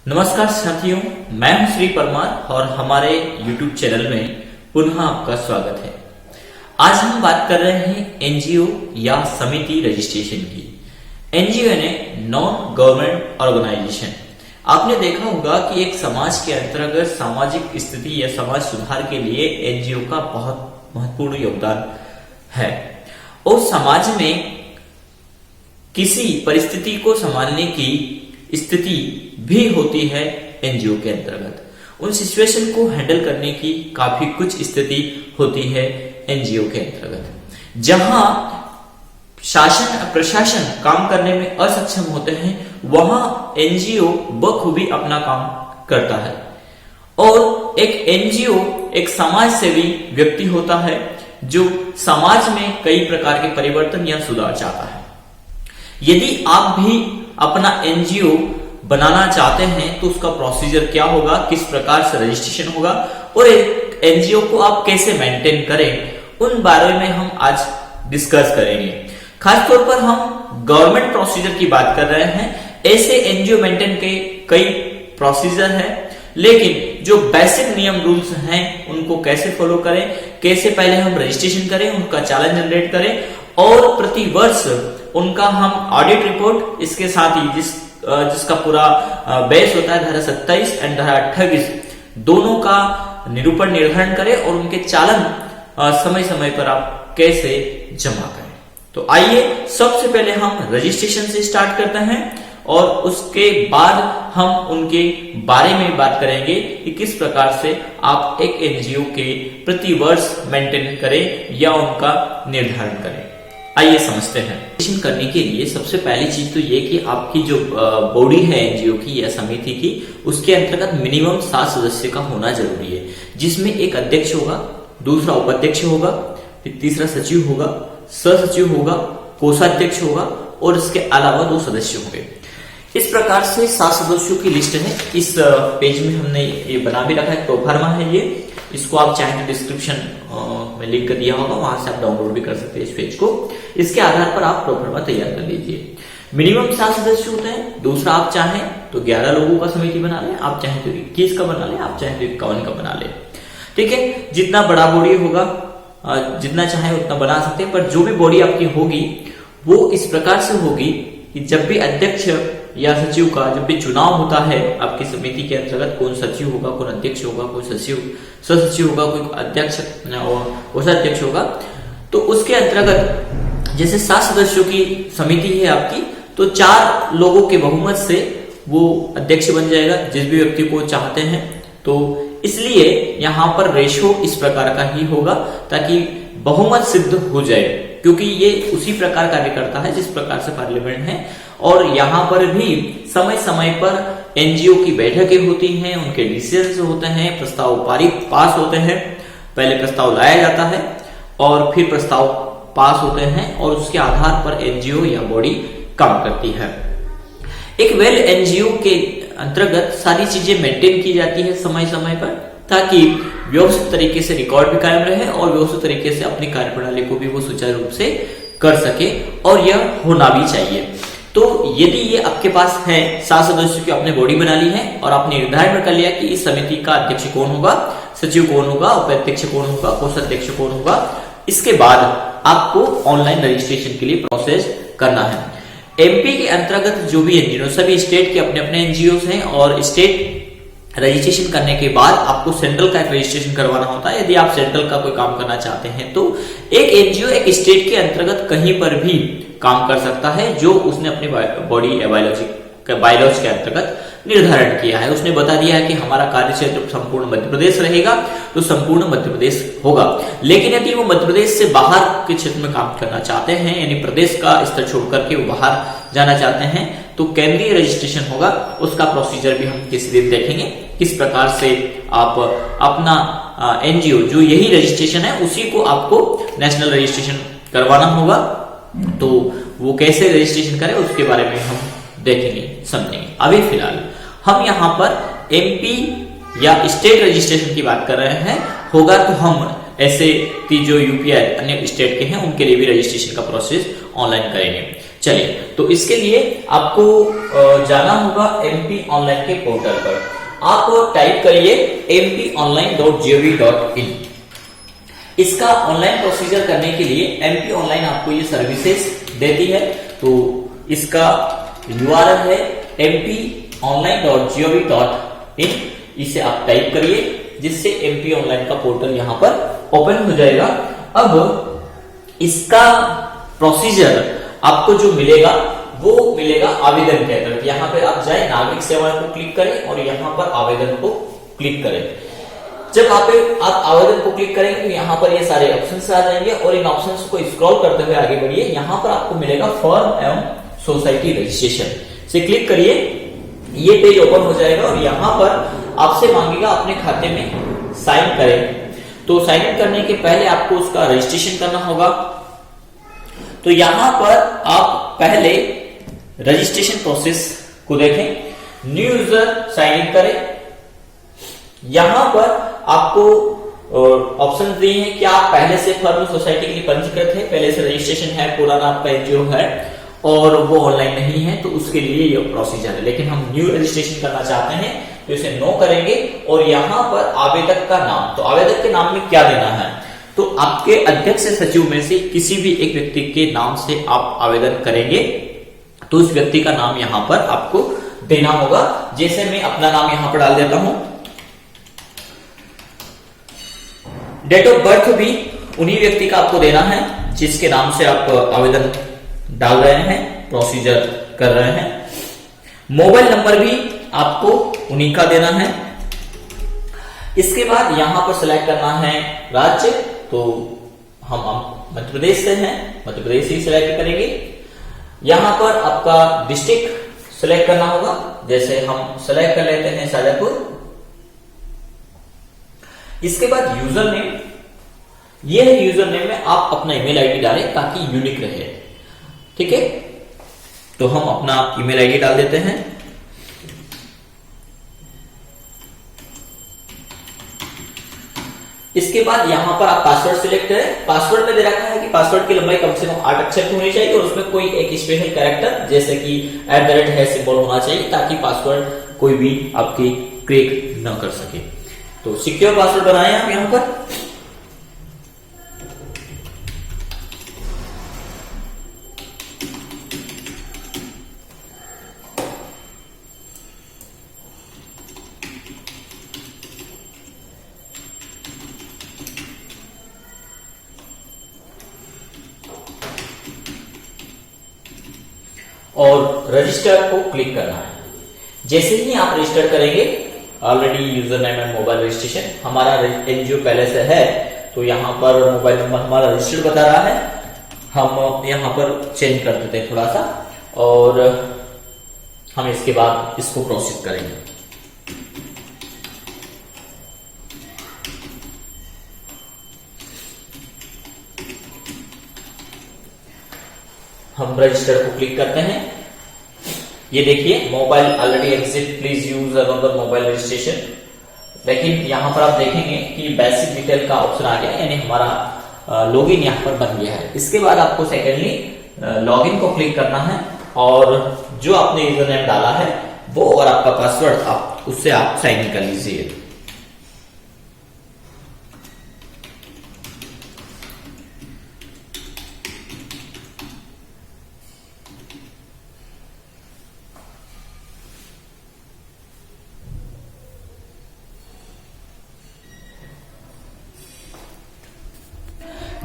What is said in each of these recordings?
नमस्कार साथियों, मैं हूं श्री परमार और हमारे YouTube चैनल में पुनः आपका स्वागत है। आज हम बात कर रहे हैं एनजीओ या समिति रजिस्ट्रेशन की। एनजीओ ने नॉन गवर्नमेंट ऑर्गेनाइजेशन। आपने देखा होगा कि एक समाज के अंतर्गत सामाजिक स्थिति या समाज सुधार के लिए एनजीओ का बहुत महत्वपूर्ण योगदान है और समाज में किसी परिस्थिति को संभालने की स्थिति भी होती है एनजीओ के अंतर्गत। उन सिचुएशन को हैंडल करने की काफी कुछ स्थिति होती है एनजीओ के अंतर्गत। जहां शासन प्रशासन काम करने में असक्षम होते हैं, वहां एनजीओ बखूबी अपना काम करता है। और एक एनजीओ एक समाज सेवी व्यक्ति होता है जो समाज में कई प्रकार के परिवर्तन या सुधार चाहता है। यदि आप भी अपना एनजीओ बनाना चाहते हैं तो उसका प्रोसीजर क्या होगा, किस प्रकार से रजिस्ट्रेशन होगा और एक एनजीओ को आप कैसे मेंटेन करें, उन बारे में हम आज डिस्कस करेंगे। खासतौर पर हम गवर्नमेंट प्रोसीजर की बात कर रहे हैं। ऐसे एनजीओ मेंटेन के कई प्रोसीजर हैं, लेकिन जो बेसिक नियम रूल्स हैं उनको कैसे फॉलो करें, कैसे पहले हम रजिस्ट्रेशन करें, उनका चालान जनरेट करें और प्रति वर्ष उनका हम ऑडिट रिपोर्ट, इसके साथ ही जिसका पूरा बेस होता है धारा 27 एंड धारा 28, दोनों का निरूपण निर्धारण करें और उनके चालान समय समय पर आप कैसे जमा करें। तो आइए सबसे पहले हम रजिस्ट्रेशन से स्टार्ट करते हैं और उसके बाद हम उनके बारे में बात करेंगे कि किस प्रकार से आप एक एनजीओ के प्रति वर्ष मेंटेन करें या उनका निर्धारण करें। आइए समझते हैं। रजिस्ट्रेशन करने के लिए सबसे पहली चीज तो ये कि आपकी जो बॉडी है एनजीओ की या समिति की, उसके अंतर्गत मिनिमम 7 सदस्य का होना जरूरी है, जिसमें एक अध्यक्ष होगा, दूसरा उपाध्यक्ष होगा, फिर तीसरा सचिव होगा, सहसचिव होगा, कोषाध्यक्ष होगा और इसके अलावा 2 सदस्य होंगे। इस प्रकार से 7 सदस्यों की लिस्ट है। इस पेज में हमने ये बना भी रखा है, प्रोफार्मा है ये। इसको आप चाहें तो डिस्क्रिप्शन में लिंक कर दिया होगा, वहां से आप डाउनलोड भी कर सकते हैं इस पेज को। इसके आधार पर आप प्रोफार्मा तैयार कर लीजिए। मिनिमम 7 सदस्य होते हैं। दूसरा, आप चाहें तो 11 लोगों का समिति बना लें, आप चाहें तो 21 का बना लें, आप चाहें तो 51 का बना लें। ठीक है, जितना बड़ा बॉडी होगा जितना चाहे उतना बना सकते हैं, पर जो भी बॉडी आपकी होगी वो इस प्रकार से होगी कि जब भी अध्यक्ष या सचिव का जब भी चुनाव होता है आपकी समिति के अंतर्गत, कौन सचिव होगा, कौन अध्यक्ष होगा, कोई सचिव सहसचिव होगा, कोई अध्यक्ष और कोषाध्यक्ष होगा, तो उसके अंतर्गत जैसे 7 सदस्यों की समिति है आपकी, तो 4 लोगों के बहुमत से वो अध्यक्ष बन जाएगा जिस भी व्यक्ति को चाहते हैं। तो इसलिए यहाँ पर रेशो इस प्रकार का ही होगा ताकि बहुमत सिद्ध हो जाए, क्योंकि ये उसी प्रकार कार्य करता है जिस प्रकार से पार्लियामेंट है। और यहाँ पर भी समय समय पर एनजीओ की बैठकें होती हैं, उनके डिसीजन होते हैं, प्रस्ताव पास होते हैं। पहले प्रस्ताव लाया जाता है और फिर प्रस्ताव पास होते हैं और उसके आधार पर एनजीओ या बॉडी काम करती है। एक वेल एनजीओ के अंतर्गत सारी चीजें मेंटेन की जाती है समय समय पर, ताकि व्यवस्थित तरीके से रिकॉर्ड भी कायम रहे और व्यवस्थित तरीके से अपनी कार्यप्रणाली को भी वो सुचारू रूप से कर सके, और यह होना भी चाहिए। तो यदि ये आपके पास है, 7 सदस्यों की आपने बॉडी बना ली है और आपने निर्धारण कर लिया कि इस समिति का अध्यक्ष कौन होगा, सचिव कौन होगा, उपाध्यक्ष कौन होगा, कोषाध्यक्ष कौन होगा, इसके बाद आपको ऑनलाइन रजिस्ट्रेशन के लिए प्रोसेस करना है। एमपी के अंतर्गत जो भी एनजीओ, सभी स्टेट के अपने अपने एनजीओ हैं और स्टेट रजिस्ट्रेशन करने के बाद आपको सेंट्रल का रजिस्ट्रेशन करवाना होता है। यदि आप सेंट्रल का कोई काम करना चाहते हैं तो एक एनजीओ एक स्टेट के अंतर्गत कहीं पर भी काम कर सकता है जो उसने अपनी बॉडी बायोलॉजी के अंतर्गत निर्धारण किया है। उसने बता दिया है कि हमारा कार्य क्षेत्र संपूर्ण मध्य प्रदेश रहेगा, तो संपूर्ण मध्य प्रदेश होगा। लेकिन यदि वो मध्य प्रदेश से बाहर के क्षेत्र में काम करना चाहते हैं, यानी प्रदेश का स्तर छोड़ करके वो बाहर जाना चाहते हैं, तो केंद्रीय रजिस्ट्रेशन होगा। उसका प्रोसीजर भी हम किसी दिन देखेंगे, किस प्रकार से आप अपना एनजीओ जो यही रजिस्ट्रेशन है उसी को आपको नेशनल रजिस्ट्रेशन करवाना होगा। तो वो कैसे रजिस्ट्रेशन करें उसके बारे में हम देखेंगे, समझेंगे। अभी फिलहाल हम यहाँ पर एमपी या स्टेट रजिस्ट्रेशन की बात कर रहे हैं। होगा तो हम ऐसे जो यूपी अन्य स्टेट के हैं उनके लिए भी रजिस्ट्रेशन का प्रोसेस ऑनलाइन करेंगे। चलिए, तो इसके लिए आपको जाना होगा एमपी ऑनलाइन के पोर्टल पर। आप टाइप करिए mponline.gov.in। इसका ऑनलाइन प्रोसीजर करने के लिए एमपी ऑनलाइन आपको ये सर्विसेज देती है। तो इसका URL है mponline.gov.in। इसे आप टाइप करिए, जिससे एमपी ऑनलाइन का पोर्टल यहां पर ओपन हो जाएगा। अब इसका प्रोसीजर आपको जो मिलेगा वो मिलेगा आवेदन के अंदर। यहाँ पे आप जाए, नागरिक सेवाएं को क्लिक करें और यहाँ पर आवेदन को क्लिक करें। जब आप आवेदन को क्लिक करेंगे तो यहाँ पर ये सारे ऑप्शंस आ जाएंगे और इन ऑप्शंस को स्क्रॉल करते हुए आगे बढ़िए। यहाँ पर आपको मिलेगा फॉर्म एवं सोसाइटी रजिस्ट्रेशन, से क्लिक करिए। ये पेज ओपन हो जाएगा और यहाँ पर आपसे मांगेगा अपने खाते में साइन करें। तो साइन इन करने के पहले आपको उसका रजिस्ट्रेशन करना होगा। तो यहां पर आप पहले रजिस्ट्रेशन प्रोसेस को देखें। न्यू यूजर साइन इन करें। यहां पर आपको ऑप्शन दिए हैं कि आप पहले से फर्म सोसाइटी के लिए पंजीकृत है, पहले से रजिस्ट्रेशन है, पुराना आपका एनजीओ है और वो ऑनलाइन नहीं है, तो उसके लिए ये प्रोसीजर है। लेकिन हम न्यू रजिस्ट्रेशन करना चाहते हैं तो इसे नो करेंगे। और यहां पर आवेदक का नाम, तो आवेदक के नाम में क्या देना है, तो आपके अध्यक्ष सचिव में से किसी भी एक व्यक्ति के नाम से आप आवेदन करेंगे तो उस व्यक्ति का नाम यहां पर आपको देना होगा। जैसे मैं अपना नाम यहां पर डाल देता हूं। डेट ऑफ बर्थ भी उन्हीं व्यक्ति का आपको देना है जिसके नाम से आप आवेदन डाल रहे हैं, प्रोसीजर कर रहे हैं। मोबाइल नंबर भी आपको उन्हीं का देना है। इसके बाद यहां पर सिलेक्ट करना है राज्य, तो हम मध्य प्रदेश से हैं, मध्य प्रदेश ही सिलेक्ट करेंगे। यहां पर आपका डिस्ट्रिक्ट सिलेक्ट करना होगा, जैसे हम सिलेक्ट कर लेते हैं शाजापुर। इसके बाद यूजर नेम, ये यूजर नेम में आप अपना ईमेल आईडी डालें ताकि यूनिक रहे। ठीक है, तो हम अपना ईमेल आईडी डाल देते हैं। इसके बाद यहां पर आप पासवर्ड सिलेक्ट करें। पासवर्ड में दे रखा है कि पासवर्ड की लंबाई कम से कम 8 अक्षर की होनी चाहिए और उसमें कोई एक स्पेशल कैरेक्टर जैसे कि @ सिंबल होना चाहिए ताकि पासवर्ड कोई भी आपकी क्रैक न कर सके। तो सिक्योर पासवर्ड बनाएं आप यहां पर। और रजिस्टर को क्लिक करना है। जैसे ही आप रजिस्टर करेंगे, already user name and mobile registration हमारा एनजीओ पहले से है, तो यहाँ पर मोबाइल नंबर हमारा रजिस्टर्ड बता रहा है। हम यहाँ पर चेंज कर देते हैं थोड़ा सा और हम इसके बाद इसको प्रोसेस करेंगे। हम रजिस्टर को क्लिक करते हैं। ये देखिए mobile already exit, please use another mobile registration. लेकिन यहां पर आप देखेंगे कि बेसिक डिटेल का ऑप्शन आ गया, यानी हमारा लॉगिन यहां पर बन गया है। इसके बाद आपको सेकेंडली लॉगिन को क्लिक करना है और जो आपने यूजर नेम डाला है वो और आपका पासवर्ड आप उससे आप साइन इन कर लीजिए।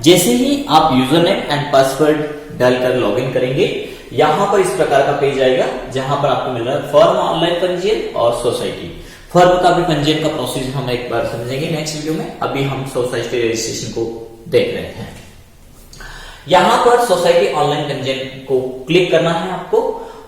जैसे ही आप यूजर नेम एंड पासवर्ड डालकर लॉगिन करेंगे, यहां पर इस प्रकार का पेज आएगा जहां पर आपको मिल रहा है फर्म ऑनलाइन पंजीयन और सोसाइटी। फर्म का भी पंजीयन का प्रोसेस हम एक बार समझेंगे नेक्स्ट वीडियो में। अभी हम सोसाइटी रजिस्ट्रेशन को देख रहे हैं। यहां पर सोसाइटी ऑनलाइन पंजीयन को क्लिक करना है आपको।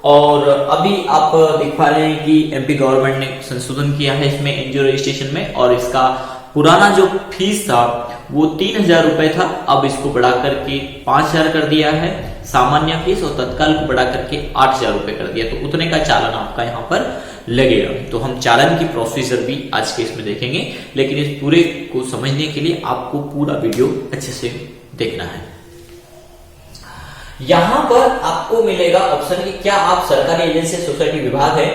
और अभी आप देख पा रहे हैं कि एमपी गवर्नमेंट ने संशोधन किया है इसमें एनजीओ रजिस्ट्रेशन में, और इसका पुराना जो फीस था वो 3000 रुपए था, अब इसको बढ़ा करके 5000 कर दिया है सामान्य फीस, और तत्काल को बढ़ा करके 8000 रुपए कर दिया। तो उतने का चालान आपका यहाँ पर लगेगा। तो हम चालान की प्रोसीजर भी आज के इसमें देखेंगे, लेकिन इस पूरे को समझने के लिए आपको पूरा वीडियो अच्छे से देखना है। यहां पर आपको मिलेगा ऑप्शन कि क्या आप सरकारी एजेंसी सोसाइटी विभाग है,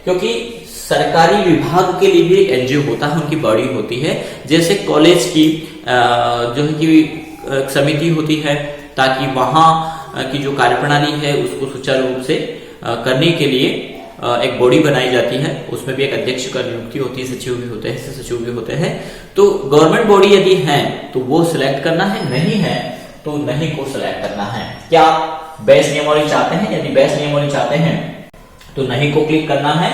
क्योंकि सरकारी विभाग के लिए भी एक एनजीओ होता है, उनकी बॉडी होती है। जैसे कॉलेज की जो है कि समिति होती है, ताकि वहां की जो कार्यप्रणाली है उसको सुचारू रूप से करने के लिए एक बॉडी बनाई जाती है। उसमें भी एक अध्यक्ष का नियुक्ति होती है, सचिव भी होते हैं, सचिव भी होते हैं। तो गवर्नमेंट बॉडी यदि है तो वो सिलेक्ट करना है, नहीं है तो नहीं को सिलेक्ट करना है। क्या आप बेस नियमावली चाहते हैं? यदि बेस नियमावली चाहते हैं तो नहीं को क्लिक करना है,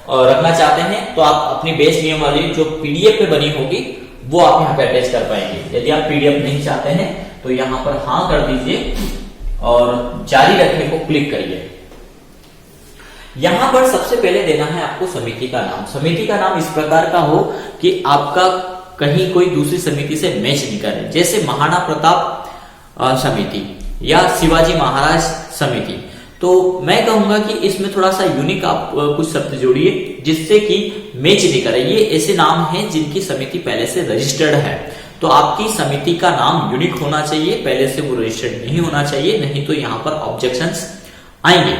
और रखना चाहते हैं तो आप अपनी बेस नियमावली जो पीडीएफ पे बनी होगी वो आप यहाँ पे अटैच कर पाएंगे। यदि आप पीडीएफ नहीं चाहते हैं तो यहाँ पर हाँ कर दीजिए और जारी रखने को क्लिक करिए। यहां पर सबसे पहले देना है आपको समिति का नाम। समिति का नाम इस प्रकार का हो कि आपका कहीं कोई दूसरी समिति से मैच नहीं करे, जैसे महाराणा प्रताप समिति या शिवाजी महाराज समिति। तो मैं कहूंगा कि इसमें थोड़ा सा यूनिक आप कुछ शब्द जोड़िए जिससे कि मैच नहीं करे। ये ऐसे नाम हैं जिनकी समिति पहले से रजिस्टर्ड है, तो आपकी समिति का नाम यूनिक होना चाहिए, पहले से वो रजिस्टर्ड नहीं होना चाहिए, नहीं तो यहां पर ऑब्जेक्शंस आएंगे।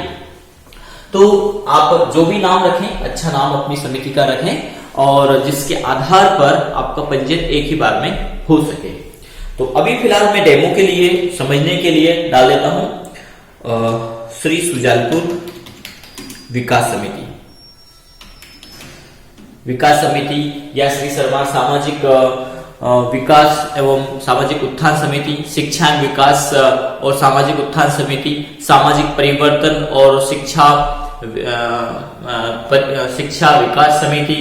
तो आप जो भी नाम रखें, अच्छा नाम अपनी समिति का रखें, और जिसके आधार पर आपका पंजीयन एक ही बार में हो सके। तो अभी फिलहाल मैं डेमो के लिए, समझने के लिए डाल देता हूं श्री सुजालपुर विकास समिति, या श्री शर्मा सामाजिक विकास एवं सामाजिक उत्थान समिति, शिक्षा विकास और सामाजिक उत्थान समिति, सामाजिक परिवर्तन और शिक्षा विकास समिति,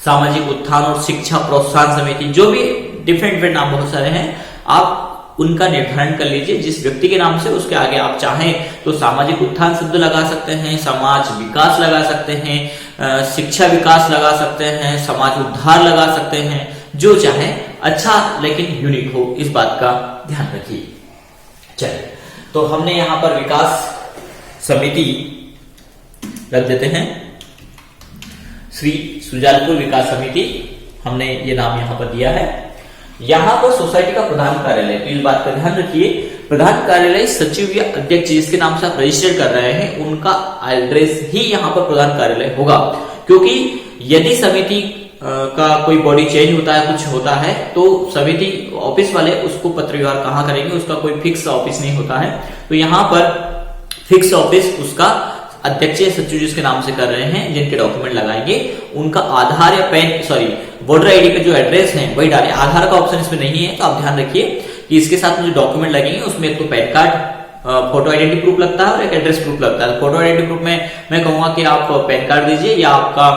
सामाजिक उत्थान और शिक्षा प्रोत्साहन समिति, जो भी डिफरेंट नाम बहुत सारे हैं, आप उनका निर्धारण कर लीजिए। जिस व्यक्ति के नाम से उसके आगे आप चाहें तो सामाजिक उत्थान शब्द लगा सकते हैं, समाज विकास लगा सकते हैं, शिक्षा विकास लगा सकते हैं, समाज उद्धार लगा सकते हैं, जो चाहे, अच्छा लेकिन यूनिक हो, इस बात का ध्यान रखिए। चलिए, तो हमने यहां पर विकास समिति रख देते हैं, श्री सुजालपुर विकास समिति, हमने ये नाम यहां पर दिया है। यहां पर सोसाइटी का प्रधान कार्यालय, तो इस बात का ध्यान रखिए, प्रधान कार्यालय सचिव या अध्यक्ष जिसके नाम से आप रजिस्टर कर रहे हैं उनका एड्रेस ही यहां पर प्रधान कार्यालय होगा, क्योंकि यदि समिति का कोई बॉडी चेंज होता है, कुछ होता है, तो समिति ऑफिस वाले उसको पत्र व्यवहार कहां करेंगे, उसका कोई फिक्स ऑफिस नहीं होता है। तो यहां पर फिक्स ऑफिस उसका अध्यक्ष या सचिव जिसके नाम से कर रहे हैं, जिनके डॉक्यूमेंट लगाएंगे, उनका आधार या वोटर आईडी का जो एड्रेस है वही डालें। आधार का ऑप्शन इसमें नहीं है, तो आप ध्यान रखिए कि इसके साथ में जो डॉक्यूमेंट लगेंगे उसमें एक तो pan card, photo identity proof लगता है और एक एड्रेस प्रूफ लगता है। फोटो आइडेंटिटी प्रूफ में मैं कहूंगा कि आप पैन कार्ड दीजिए या आपका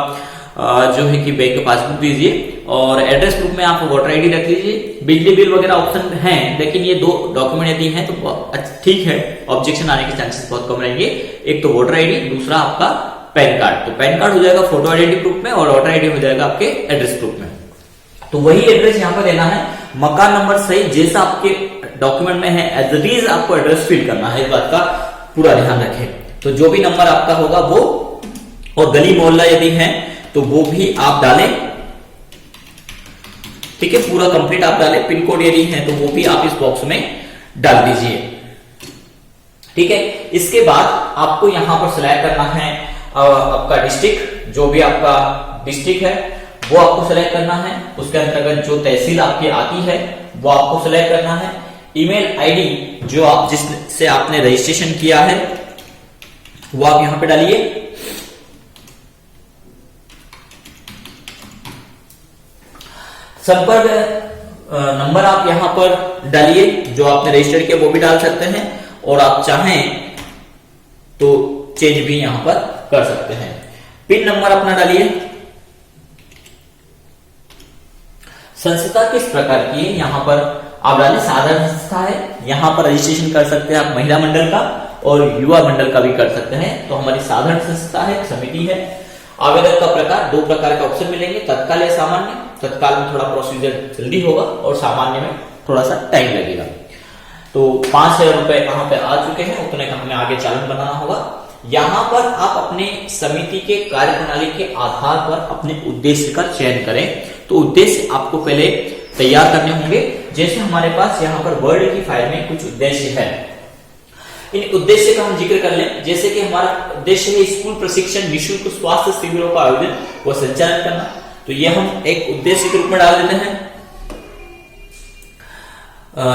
जो है कि बैंक पासबुक दीजिए, और एड्रेस प्रूफ में आप वोटर आईडी रख लीजिए। बिजली बिल वगैरह ऑप्शन है, लेकिन ये दो डॉक्यूमेंट यदि हैं तो ठीक है, ऑब्जेक्शन आने के चांसेस बहुत कम रहेंगे। एक तो वोटर आईडी, दूसरा आपका पैन कार्ड। तो पैन कार्ड हो जाएगा फोटो आइडेंटिटी प्रूफ में और वोटर आईडी हो जाएगा आपके एड्रेस प्रूफ में। तो वही एड्रेस यहाँ पर देना है, मकान नंबर सही जैसा आपके डॉक्यूमेंट में है एज इट इज आपको एड्रेस फिल करना है, इस बात का पूरा ध्यान रखें। तो जो भी नंबर आपका होगा वो, और गली मोहल्ला यदि है तो वो भी आप डालें, ठीक है, पूरा कंप्लीट आप डालें। पिन कोड यदि है तो वो भी आप इस बॉक्स में डाल दीजिए, ठीक है। इसके बाद आपको यहां पर सिलेक्ट करना है आपका डिस्ट्रिक्ट, जो भी आपका डिस्ट्रिक्ट है वो आपको सिलेक्ट करना है। उसके अंतर्गत जो तहसील आपकी आती है वो आपको सिलेक्ट करना है। ईमेल आईडी जो आप जिससे आपने रजिस्ट्रेशन किया है वो आप यहां पे डालिए। संपर्क नंबर आप यहां पर डालिए, जो आपने रजिस्टर किया वो भी डाल सकते हैं, और आप चाहें तो चेंज भी यहां पर कर सकते हैं। पिन नंबर अपना डालिए। संस्था किस प्रकार की है यहां पर आप डालें, साधारण संस्था है, यहां पर रजिस्ट्रेशन कर सकते हैं आप महिला मंडल का और युवा मंडल का भी कर सकते हैं। तो हमारी साधारण संस्था है, समिति है। आवेदन का प्रकार, दो प्रकार के ऑप्शन मिलेंगे, तत्काल या सामान्य। तत्काल में थोड़ा प्रोसीजर जल्दी होगा और सामान्य में थोड़ा सा टाइम लगेगा। तो 5,000 रुपए कहां पे आ चुके हैं, उतने का हमें आगे चालान बनाना होगा। यहां पर आप अपने समिति के कार्यप्रणाली के आधार पर अपने उद्देश्य का चयन करें। तो उद्देश्य आपको पहले तैयार करने होंगे। जैसे हमारे पास यहाँ पर वर्ड की फाइल में कुछ उद्देश्य है, इन उद्देश्य का हम जिक्र कर लें, जैसे कि हमारा उद्देश्य है स्कूल प्रशिक्षण निःशुल्क स्वास्थ्य शिविरों का आयोजन व संचालन करना, तो ये हम एक उद्देश्य के रूप में डाल देते हैं।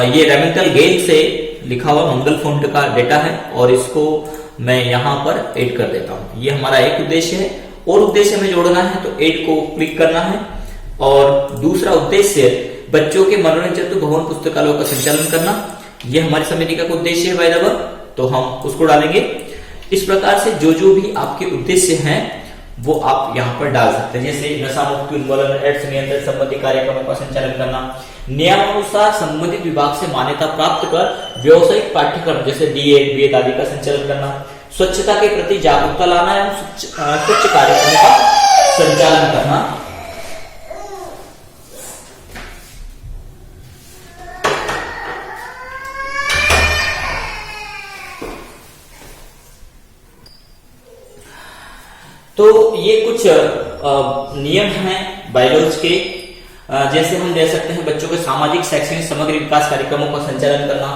ये रेमिंगटन गेल से लिखा हुआ मंगल फॉन्ट का डेटा है और इसको मैं यहां पर ऐड कर देता हूं। ये हमारा एक उद्देश्य है, और उद्देश्य में जोड़ना है तो ऐड को क्लिक करना है। और दूसरा उद्देश्य बच्चों के मनोरंजन तो भवन पुस्तकालयों का संचालन करना, ये हमारी समिति का उद्देश्य है बाय द वे, तो हम उसको डालेंगे। इस प्रकार से जो भी आपके उद्देश्य हैं वो आप यहाँ पर डाल सकते हैं, जैसे नशा मुक्ति उन्मूलन, एड्स नियंत्रण संबंधी कार्यक्रमों का संचालन करना, नियमानुसार संबंधित विभाग से मान्यता प्राप्त कर व्यावसायिक पाठ्यक्रम जैसे डीएड, बीएड आदि का संचालन करना, स्वच्छता के प्रति जागरूकता लाना एवं स्वच्छ कार्यक्रमों का संचालन करना। तो ये कुछ नियम हैं बायोलॉजी के, जैसे हम दे सकते हैं बच्चों के सामाजिक शैक्षणिक समग्र विकास कार्यक्रमों का संचालन करना,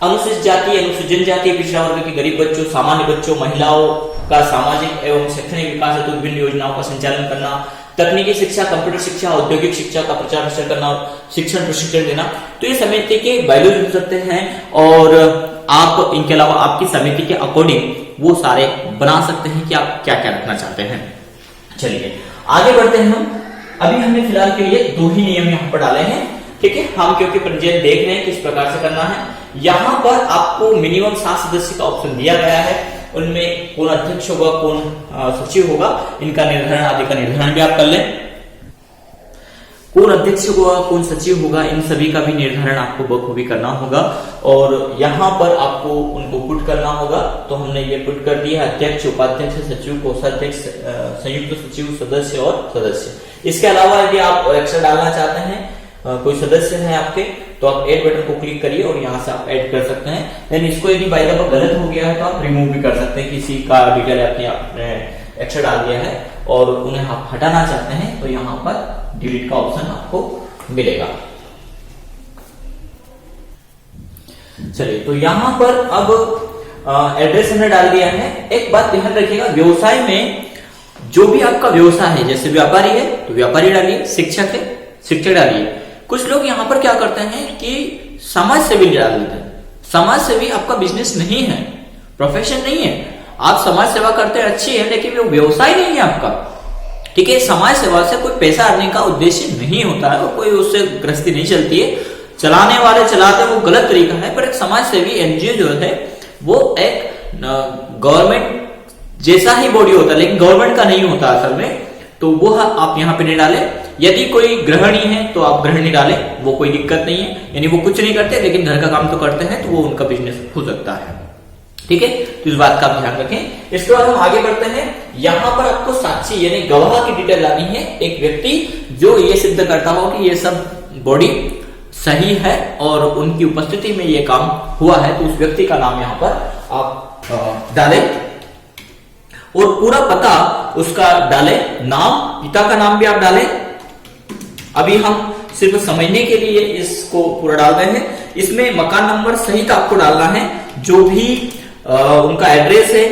अनुसूचित जाति, अनुसूचित जनजाति, पिछड़ा वर्ग के गरीब बच्चों, सामान्य बच्चों, महिलाओं का सामाजिक एवं शैक्षणिक विकास हेतु विभिन्न योजनाओं का संचालन करना, तकनीकी शिक्षा, कंप्यूटर शिक्षा, औद्योगिक शिक्षा का प्रचार प्रसार करना और शिक्षण प्रशिक्षण देना। तो ये समिति के बायोलॉजी हो सकते हैं, और आप इनके अलावा आपकी समिति के अकॉर्डिंग वो सारे बना सकते हैं कि आप क्या क्या रखना चाहते हैं। चलिए आगे बढ़ते हैं हम। अभी हमने फिलहाल के लिए 2 ही नियम यहाँ पर डाले हैं, ठीक है। हम क्योंकि पंजीयन देख रहे हैं किस प्रकार से करना है। यहाँ पर आपको मिनिमम 7 सदस्य का ऑप्शन दिया गया है, उनमें कौन अध्यक्ष होगा, कौन सचिव होगा, इनका निर्धारण आदि का निर्धारण भी आप कर लें। कौन अध्यक्ष होगा, कौन सचिव होगा, इन सभी का भी निर्धारण आपको बखूबी करना होगा, और यहाँ पर आपको उनको पुट करना होगा। तो हमने ये पुट कर दिया, अध्यक्ष, उपाध्यक्ष, सचिव, कोषाध्यक्ष, संयुक्त सचिव, सदस्य और सदस्य। इसके अलावा यदि आप एक्स्ट्रा डालना चाहते हैं, कोई सदस्य है आपके, तो आप ऐड बटन को क्लिक करिए और यहाँ से आप ऐड कर सकते हैं। लेकिन इसको यदि बाय द वे गलत हो गया है तो आप रिमूव भी कर सकते हैं, किसी का डिटेल आपने एक्स्ट्रा डाल दिया है और उन्हें आप हटाना चाहते हैं तो यहाँ पर डिलीट का ऑप्शन आपको मिलेगा। चलिए, तो यहां पर अब एड्रेस हमने डाल दिया है। एक बात ध्यान रखिएगा, व्यवसाय में जो भी आपका व्यवसाय है, जैसे व्यापारी है तो व्यापारी डालिए, शिक्षक है शिक्षक डालिए। कुछ लोग यहाँ पर क्या करते हैं कि समाज सेवी डाल देते हैं। समाज सेवी आपका बिजनेस नहीं है, प्रोफेशन नहीं है। आप समाज सेवा करते हैं, अच्छी है, लेकिन वो व्यवसाय नहीं है आपका, ठीक है। समाज सेवा से कोई पैसा आने का उद्देश्य नहीं होता है और कोई उससे गृहस्थी नहीं चलती है। चलाने वाले चलाते हैं, वो गलत तरीका है। पर एक समाज सेवी एनजीओ जो है वो एक गवर्नमेंट जैसा ही बॉडी होता है, लेकिन गवर्नमेंट का नहीं होता असल में। तो वो आप यहाँ पे नहीं डाले। यदि कोई गृहिणी है तो आप गृहिणी डालें, वो कोई दिक्कत नहीं है। यानी वो कुछ नहीं करते लेकिन घर का काम तो करते हैं, तो वो उनका बिजनेस हो सकता है, ठीक है। तो इस बात का आप ध्यान रखें। इसके बाद हम आगे बढ़ते हैं। यहाँ पर आपको साक्षी यानी गवाह की डिटेल लानी है, एक व्यक्ति जो ये सिद्ध करता हो कि ये सब बॉडी सही है और उनकी उपस्थिति में ये काम हुआ है, तो उस व्यक्ति का नाम यहाँ पर आप डालें और पूरा पता उसका डालें, नाम, पिता का नाम भी आप डालें। अभी हम सिर्फ समझने के लिए इसको पूरा डाल रहे हैं। इसमें मकान नंबर सहित आपको डालना है, जो भी उनका एड्रेस है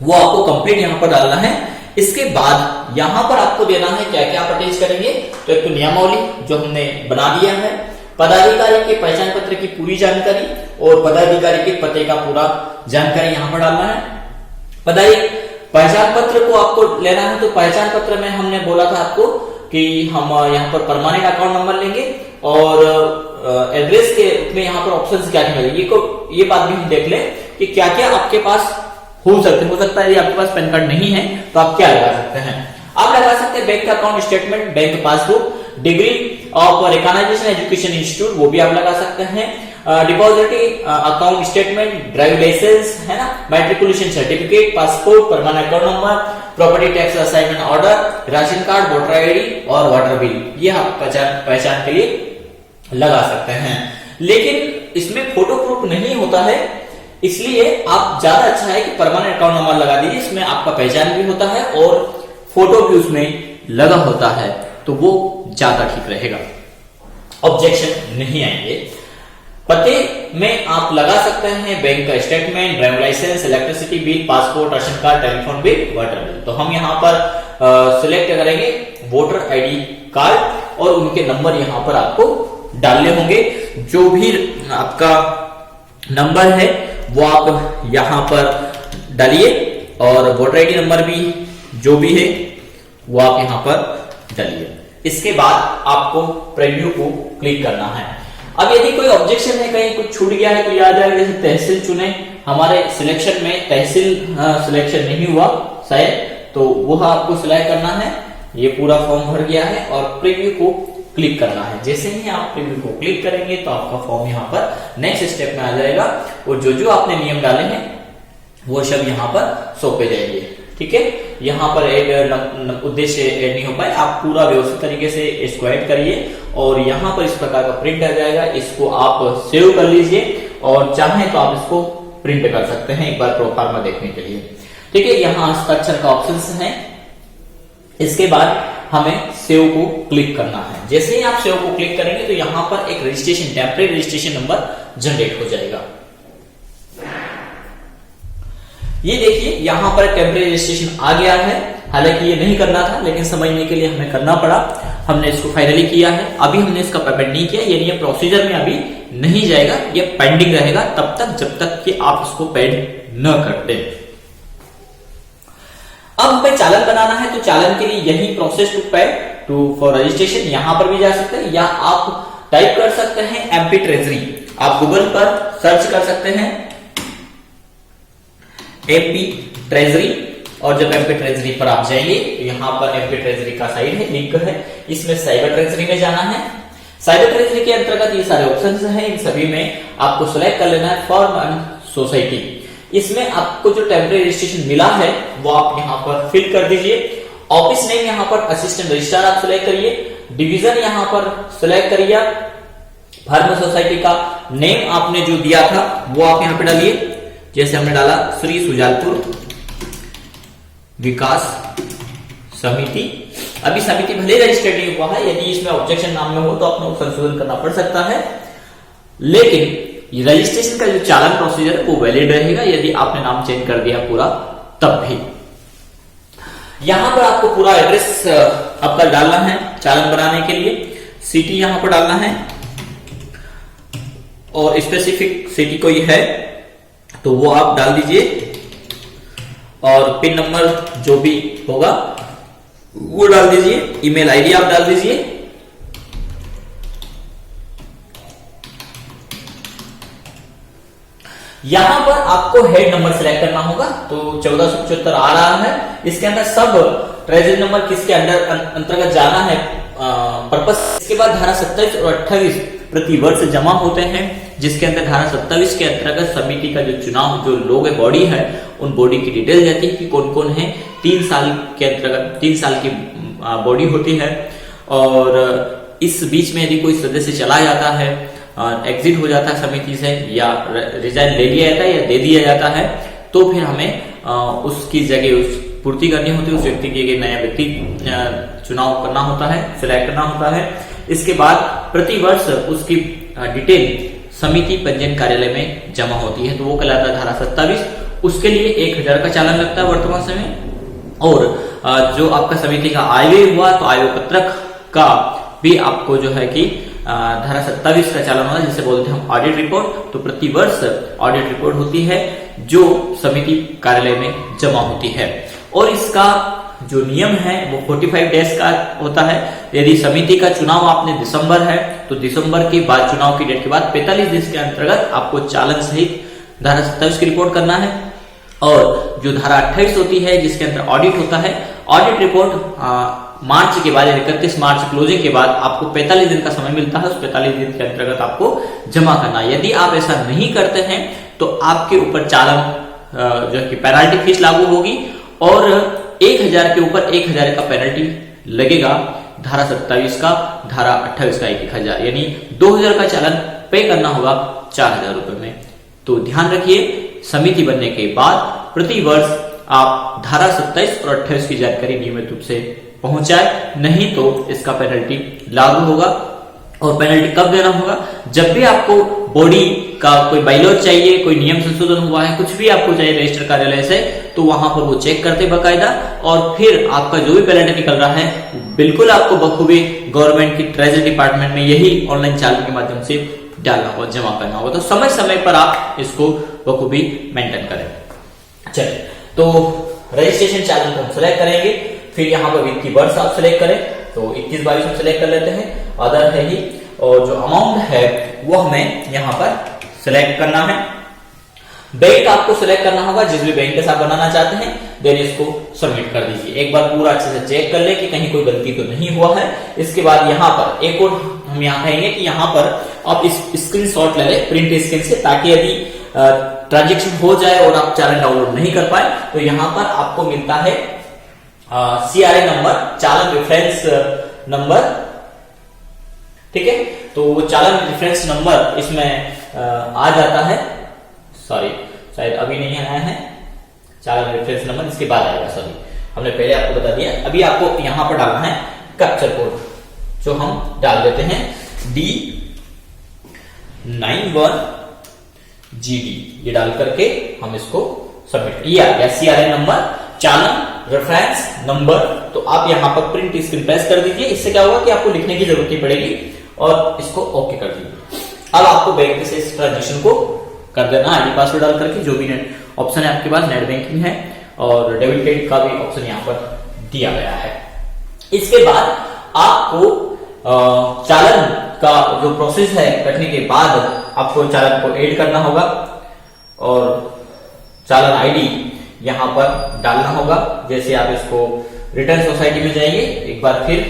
वो आपको कंप्लीट यहां पर डालना है। इसके बाद यहां पर आपको देना है क्या क्या आप अटैच करेंगे। तो एक तो नियमावली जो हमने बना दिया है, पदाधिकारी के पहचान पत्र की पूरी जानकारी और पदाधिकारी के पते का पूरा जानकारी यहां पर डालना है। पहचान पत्र को आपको लेना है, तो पहचान पत्र में हमने बोला था आपको कि हम यहाँ पर परमानेंट अकाउंट नंबर लेंगे और एड्रेस के में यहाँ पर ऑप्शन क्या क्या मिलेंगे, ये बात भी हम देख लें कि क्या क्या आपके पास हो सकता है। यदि आपके पास पैन कार्ड नहीं है तो आप क्या लगा सकते हैं, आप लगा सकते हैं bank account statement, bank passbook, degree of recognisation education institute, वो भी आप लगा सकते हैं, depository account statement, driving licence है ना, matriculation certificate, passport, permanent account number, property tax assignment order, ration card, voter ID और वाटर बिल, ये आप पहचान के लिए लगा सकते हैं। लेकिन इसमें फोटो प्रूफ नहीं होता है, इसलिए आप ज्यादा अच्छा है कि परमानेंट अकाउंट नंबर लगा दीजिए। इसमें आपका पहचान भी होता है और फोटो भी उसमें लगा होता है, तो वो ज्यादा ठीक रहेगा, ऑब्जेक्शन नहीं आएंगे। पते में आप लगा सकते हैं बैंक का statement, driving licence, electricity bill, passport, ration card, telephone bill, water bill. तो हम यहाँ पर सिलेक्ट करेंगे वोटर आईडी कार्ड और उनके नंबर यहाँ पर आपको डालने होंगे। जो भी आपका नंबर है वो आप यहाँ पर डालिए और वोटर आईडी नंबर भी जो भी है वो आप यहाँ पर डालिए। इसके बाद आपको प्रीव्यू को क्लिक करना है। अब यदि कोई ऑब्जेक्शन है, कहीं कुछ छूट गया है तो याद आएगा, जैसे तहसील चुने, हमारे सिलेक्शन में तहसील सिलेक्शन नहीं हुआ शायद, तो वो आपको सिलेक्ट करना है। ये पूरा फॉर्म भर गया है और प्रीव्यू को क्लिक करना है। जैसे ही आप प्रीव्यू को क्लिक करेंगे तो आपका फॉर्म यहाँ पर नेक्स्ट स्टेप में आ जाएगा और जो जो आपने नियम डाले हैं वो सब यहाँ पर सौंपे जाएंगे। ठीक है, यहाँ पर एक उद्देश्य ऐड नहीं हो पाए, आप पूरा व्यवस्थित तरीके से इसको ऐड करिए और यहाँ पर इस प्रकार का प्रिंट आ जाएगा। इसको आप सेव कर लीजिए और चाहें तो आप इसको प्रिंट कर सकते हैं एक बार प्रोफार्मा में देखने के लिए। ठीक है, यहाँ हस्ताक्षर का ऑप्शन है। इसके बाद हमें सेव को क्लिक करना है। जैसे ही आप सेव को क्लिक करेंगे तो यहाँ पर एक registration, temporary registration number generate हो जाएगा। ये देखिए यहाँ पर टेम्परेरी रजिस्ट्रेशन आ गया है। हालांकि ये नहीं करना था लेकिन समझने के लिए हमें करना पड़ा। हमने इसको फाइनली किया है। अभी हमने इसका पेमेंट नहीं किया, यानी ये प्रोसीजर में अभी नहीं जाएगा, ये पेंडिंग रहेगा तब तक जब तक कि आप इसको पेड न करते। अब हमें चालन बनाना है तो चालन के लिए यही प्रोसेस टू पे टू फॉर रजिस्ट्रेशन, यहां पर भी जा सकते हैं या आप टाइप कर सकते हैं एमपी ट्रेजरी। आप गूगल पर सर्च कर सकते हैं एमपी ट्रेजरी और जब एमपी ट्रेजरी पर आप जाएंगे तो यहाँ पर एमपी ट्रेजरी का साइड है, लिंक है, इसमें साइबर ट्रेजरी में जाना है। साइबर ट्रेजरी के अंतर्गत ये सारे ऑप्शंस हैं, इन सभी में आपको सेलेक्ट कर लेना है फर्म एंड सोसाइटी। इसमें आपको जो टेम्परेरी रजिस्ट्रेशन मिला है वो आप यहाँ पर फिल कर दीजिए। ऑफिस नेम यहाँ पर असिस्टेंट रजिस्ट्रार आप सिलेक्ट करिए। डिवीजन यहाँ पर सिलेक्ट करिए। फर्म सोसाइटी का नेम आपने जो दिया था वो आप यहाँ पे डालिए। जैसे हमने डाला श्री सुजालपुर विकास समिति। अभी समिति भले रजिस्टर्ड नहीं हुआ है, यदि इसमें ऑब्जेक्शन नाम में हो तो आपको संशोधन करना पड़ सकता है, लेकिन रजिस्ट्रेशन का जो चालान प्रोसीजर है वो वैलिड रहेगा यदि आपने नाम चेंज कर दिया पूरा तब भी। यहां पर आपको पूरा एड्रेस आपका डालना है चालान बनाने के लिए। सिटी यहां पर डालना है और स्पेसिफिक सिटी कोई है तो वो आप डाल दीजिए और पिन नंबर जो भी होगा वो डाल दीजिए। ईमेल आईडी आप डाल दीजिए। यहां पर आपको हेड नंबर सिलेक्ट करना होगा तो 1475 आ रहा है। इसके अंदर सब ट्रेजरी नंबर किसके अंतर्गत जाना है पर्पस। इसके बाद धारा 27 और 28 प्रति वर्ष जमा होते हैं, जिसके अंदर धारा 27 के अंतर्गत समिति का जो चुनाव जो लोग बॉडी है उन बॉडी की डिटेल जाती है कि कौन कौन है। 3 साल के अंतर्गत 3 साल की बॉडी होती है और इस बीच में यदि कोई सदस्य चला जाता है, एग्जिट हो जाता है समिति से या रिजाइन ले लिया जाता है या दे दिया जाता है तो फिर हमें उसकी जगह पूर्ति करनी होती है। उस व्यक्ति के नया व्यक्ति चुनाव करना होता है, सिलेक्ट करना होता है। इसके बाद प्रति वर्ष उसकी डिटेल समिति पंजीयन कार्यालय में जमा होती है तो वो कहलाता है धारा 27। उसके लिए 1000 का चालान लगता है वर्तमान समय। और जो आपका समिति का आय व्यय हुआ तो आय पत्रक का भी आपको जो है कि धारा 27 का चालान होगा, जिसे बोलते हैं हम ऑडिट रिपोर्ट। तो प्रति वर्ष ऑडिट रिपोर्ट होती है जो समिति कार्यालय में जमा होती है और इसका जो नियम है वो 45 डेज का होता है। यदि समिति का चुनाव आपने दिसंबर है तो दिसंबर के बाद चुनाव की डेट के बाद 45 दिन के अंतर्गत आपको चालान सहित धारा 27 की रिपोर्ट करना है। और जो धारा 28 होती है जिसके अंदर ऑडिट होता है, ऑडिट रिपोर्ट मार्च के बाद 31 मार्च क्लोजिंग के बाद आपको 45 दिन का समय मिलता है। उस 45 दिन के अंतर्गत आपको जमा करना। यदि आप ऐसा नहीं करते हैं तो आपके ऊपर चालान जो कि पेनाल्टी फीस लागू होगी और 1000 के ऊपर 1000 का पेनल्टी लगेगा। धारा 27 का, धारा 28 का 1000, यानी 2000 का चालान पे करना होगा 4000 रुपए में। तो ध्यान रखिए समिति बनने के बाद प्रति वर्ष आप धारा 27 और 28 की जानकारी नियमित रूप से पहुंचाए, नहीं तो इसका पेनल्टी लागू होगा। और पेनल्टी कब देना होगा? जब भी आपको बॉडी का कोई बाइलॉज चाहिए, कोई नियम संशोधन हुआ है, कुछ भी आपको चाहिए रजिस्टर कार्यालय से, तो वहां पर वो चेक करते बकायदा, और फिर आपका जो भी पेरेंट निकल रहा है बिल्कुल आपको बखूबी गवर्नमेंट की ट्रेजरी डिपार्टमेंट में यही ऑनलाइन चालान के माध्यम से डालना होगा, जमा करना होगा। तो समय समय पर आप इसको बखूबी मेंटेन करें। चलिए, तो रजिस्ट्रेशन चालान को हम सिलेक्ट करेंगे, फिर यहाँ पर वित्तीय वर्ष आप सिलेक्ट करें, तो 21-22 हम सिलेक्ट कर लेते हैं, अदर है ही, और जो अमाउंट है वो हमें यहाँ पर सिलेक्ट करना है। बैंक आपको सिलेक्ट करना होगा, जिस भी बैंक के साथ बनाना चाहते हैं, देन इसको सबमिट कर दीजिए। एक बार पूरा अच्छे से चेक कर ले कि कहीं कोई गलती तो नहीं हुआ है। इसके बाद यहाँ पर एक और हम यहाँ कहेंगे कि यहाँ पर आप इस स्क्रीनशॉट ले लें प्रिंट स्क्रीन से, ताकि यदि ट्रांजेक्शन हो जाए और आप चालान डाउनलोड नहीं कर पाए तो यहाँ पर आपको मिलता है CRA नंबर, चालान रेफरेंस नंबर, ठीक है। तो वो चालान रेफरेंस नंबर इसमें आ जाता है, सॉरी शायद अभी नहीं आया है चालान रेफरेंस नंबर, इसके बाद आएगा, सॉरी हमने पहले आपको बता दिया। अभी आपको यहां पर डालना है कैप्चर कोड, जो हम डाल देते हैं D91GD, ये डाल करके हम इसको सबमिट, ये आ गया CRA नंबर, चालान रेफरेंस नंबर। तो आप यहाँ पर प्रिंट स्क्रीन प्रेस कर दीजिए, इससे क्या होगा कि आपको लिखने की जरूरत नहीं पड़ेगी, और इसको ओके कर दीजिए। अब आपको बैंक से इस ट्रांजेक्शन को कर देना आईडी पासवर्ड डाल करके, जो भी ऑप्शन है आपके पास, नेट बैंकिंग है और डेबिट क्रेडिट का भी ऑप्शन यहाँ पर दिया गया है। इसके बाद आपको चालान का जो प्रोसेस है कटने के बाद आपको चालान को ऐड करना होगा, और चालान आईडी यहाँ पर डालना होगा। जैसे आप इसको रिटर्न सोसाइटी में जाइए, एक बार फिर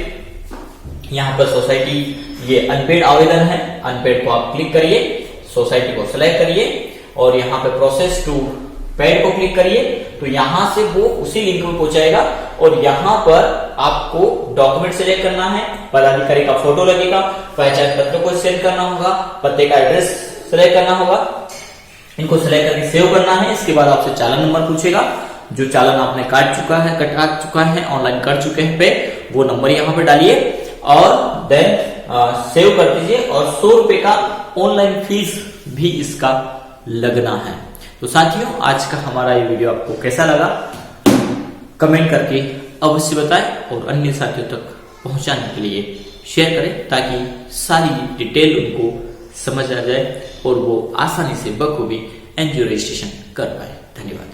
यहाँ पर सोसाइटी, ये अनपेड आवेदन है, अनपेड को आप क्लिक करिए, सोसाइटी को सिलेक्ट करिए, और यहाँ पे प्रोसेस टू पेड को क्लिक करिए, तो यहाँ से वो उसी लिंक में पहुंचाएगा, और यहाँ पर आपको डॉक्यूमेंट सिलेक्ट करना है, पदाधिकारी का फोटो लगेगा, पहचान पत्र को सेंड करना होगा, पते का एड्रेस सिलेक्ट करना होगा, इनको सिलेक्ट करके सेव करना है। इसके बाद आपसे चालान नंबर पूछेगा, जो चालान आपने काट चुका है, कटा चुका है, ऑनलाइन कर चुके हैं पे, वो नंबर यहाँ पे डालिए, और देन सेव कर दीजिए, और 100 रुपए का ऑनलाइन फीस भी इसका लगना है। तो साथियों, आज का हमारा ये वीडियो आपको कैसा लगा कमेंट करके अवश्य बताएं, और अन्य साथियों तक पहुंचाने के लिए शेयर करें, ताकि सारी डिटेल उनको समझ आ जाए और वो आसानी से बखूबी एनजीओ रजिस्ट्रेशन कर पाए। धन्यवाद।